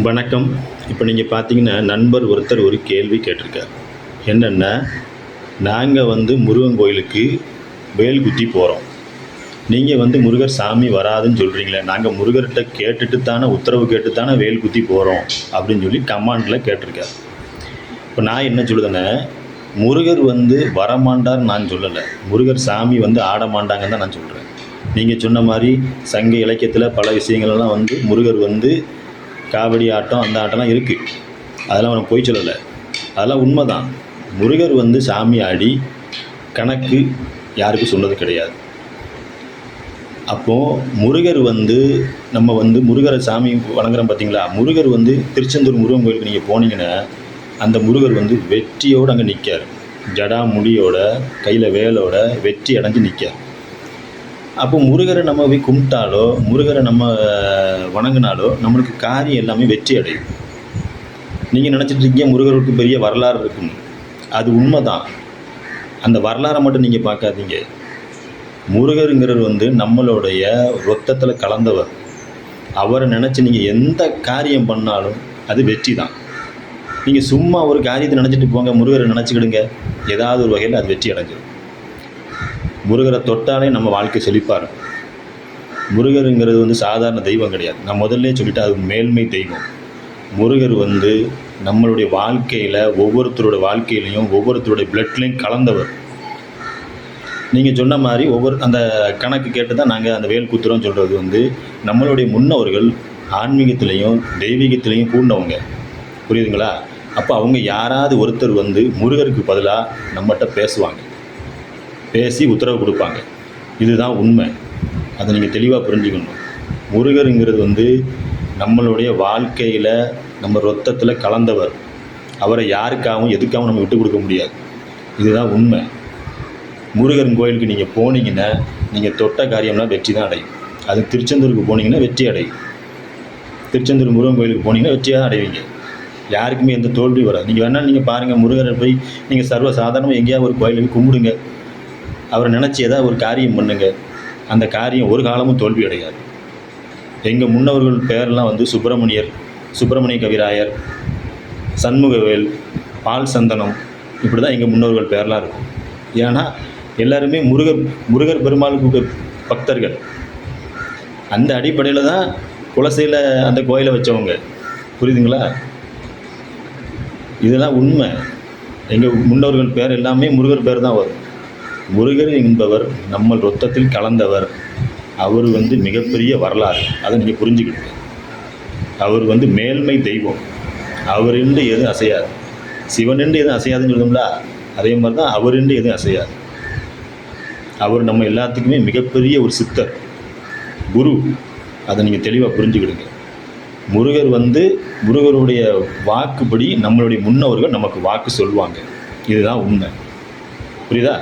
வணக்கம். இப்போ நீங்கள் பார்த்தீங்கன்னா, நண்பர் ஒருத்தர் ஒரு கேள்வி கேட்டிருக்கார். என்னென்னா, நாங்கள் முருகன் கோயிலுக்கு வேல் குத்தி போகிறோம். நீங்கள் முருகர் சாமி வராதுன்னு சொல்கிறீங்களே, நாங்கள் முருகர்கிட்ட கேட்டுட்டு தானே, உத்தரவு கேட்டு தானே வேல் குத்தி போகிறோம் அப்படின்னு சொல்லி கமாண்டில் கேட்டிருக்கார். இப்போ நான் என்ன சொல்லுதேன்னா, முருகர் வரமாண்டார் நான் சொல்லலை. முருகர் சாமி ஆட மாட்டாங்கன்னு தான் நான் சொல்கிறேன். நீங்கள் சொன்ன மாதிரி சங்க இலக்கியத்தில் பல விஷயங்கள்லாம் முருகர் காவடி ஆட்டம் அந்த ஆட்டம்லாம் இருக்குது. அதெல்லாம் அவனுக்கு போய் சொல்லலை. அதெல்லாம் உண்மை தான். முருகர் சாமி ஆடி கணக்கு யாருக்கும் சொன்னது கிடையாது. அப்போது முருகர் நம்ம முருகரை சாமி வணங்குறோம் பார்த்தீங்களா. முருகர் திருச்செந்தூர் முருகன் கோயிலுக்கு நீங்கள் போனீங்கன்னா, அந்த முருகர் வெற்றியோடு அங்கே நிற்கார். ஜடா முடியோட, கையில் வேலோட வெற்றி அடைஞ்சு நிற்கார். அப்போ முருகரை நம்ம போய் கும்பிட்டாலோ, முருகரை நம்ம வணங்கினாலோ நம்மளுக்கு காரியம் எல்லாமே வெற்றி அடையும். நீங்கள் நினச்சிட்டு இருக்கீங்க முருகருக்கு பெரிய வரலாறு இருக்குன்னு. அது உண்மை தான். அந்த வரலாறை மட்டும் நீங்கள் பார்க்காதீங்க. முருகருங்கிறவர் நம்மளுடைய ரத்தத்தில் கலந்தவர். அவரை நினச்சி நீங்கள் எந்த காரியம் பண்ணாலும் அது வெற்றி தான். நீங்கள் சும்மா ஒரு காரியத்தை நினச்சிட்டு போங்க, முருகரை நினச்சிக்கிடுங்க, ஏதாவது ஒரு வகையில் அது வெற்றி அடைஞ்சிடும். முருகரை தொட்டாலே நம்ம வாழ்க்கை செழிப்பார். முருகருங்கிறது சாதாரண தெய்வம் கிடையாது. நான் முதல்ல சொல்லிவிட்டு அது மேல்மை தெய்வம். முருகர் நம்மளுடைய வாழ்க்கையில் ஒவ்வொருத்தரோட வாழ்க்கையிலையும் ஒவ்வொருத்தருடைய பிளட்லையும் கலந்தவர். நீங்கள் சொன்ன மாதிரி அந்த கணக்கு கேட்டு தான் நாங்கள் அந்த வேல் குத்துறோம் சொல்கிறது நம்மளுடைய முன்னோர்கள் ஆன்மீகத்திலையும் தெய்வீகத்திலையும் கூண்டவங்க. புரியுதுங்களா? அப்போ அவங்க யாராவது ஒருத்தர் முருகருக்கு பதிலாக நம்மகிட்ட பேசுவாங்க, பேசி உத்தரவு கொடுப்பாங்க. இதுதான் உண்மை. அதை நீங்கள் தெளிவாக புரிஞ்சுக்கணும். முருகருங்கிறது நம்மளுடைய வாழ்க்கையில் நம்ம ரத்தத்தில் கலந்தவர். அவரை யாருக்காகவும் எதுக்காகவும் நம்ம விட்டு கொடுக்க முடியாது. இதுதான் உண்மை. முருகன் கோயிலுக்கு நீங்கள் போனீங்கன்னா, நீங்கள் தொட்ட காரியம்னா வெற்றி தான் அடையும். அது திருச்செந்தூருக்கு போனீங்கன்னா வெற்றி அடையும். திருச்செந்தூர் முருகன் கோயிலுக்கு போனீங்கன்னா வெற்றியாக தான் அடைவீங்க. யாருக்குமே எந்த தோல்வி வராது. நீங்கள் வேணாலும் நீங்கள் பாருங்கள், முருகரை போய் நீங்கள் சர்வ சாதாரணமாக எங்கேயாவது ஒரு கோயிலுக்கு கும்பிடுங்க, அவரை நினச்சி ஏதாவது ஒரு காரியம் பண்ணுங்க, அந்த காரியம் ஒரு காலமும் தோல்வி அடையாது. எங்கள் முன்னவர்கள் பேரெல்லாம் சுப்பிரமணியர், சுப்பிரமணிய கவிராயர், சண்முகவேல், பால் சந்தனம், இப்படி தான் எங்கள் முன்னோர்கள் பேரெலாம் இருக்கும். ஏன்னா எல்லாருமே முருகர் பெருமாளுக்கு பக்தர்கள். அந்த அடிப்படையில் தான் குலசையில் அந்த கோயிலை வச்சவங்க. புரியுதுங்களா? இதெல்லாம் உண்மை. எங்கள் முன்னோர்கள் பேர் எல்லாமே முருகர் பேர் தான் வரும். முருகர் என்பவர் நம்ம ரத்தத்தில் கலந்தவர். அவர் மிகப்பெரிய வரலாறு. அதை நீங்கள் புரிஞ்சுக்கிடுங்க. அவர் மேல்மை தெய்வம். அவரின்றி எதுவும் அசையாது. சிவனின்றி எதுவும் அசையாதுன்னு சொல்லுங்களா, அதே மாதிரி தான் அவரின்றி எதுவும் அசையாது. அவர் நம்ம எல்லாத்துக்குமே மிகப்பெரிய ஒரு சித்தர், குரு. அதை நீங்கள் தெளிவாக புரிஞ்சுக்கிடுங்க. முருகர் முருகருடைய வாக்குப்படி நம்மளுடைய முன்னோர்கள் நமக்கு வாக்கு சொல்லுவாங்க. இதுதான் உண்மை. புரியுதா?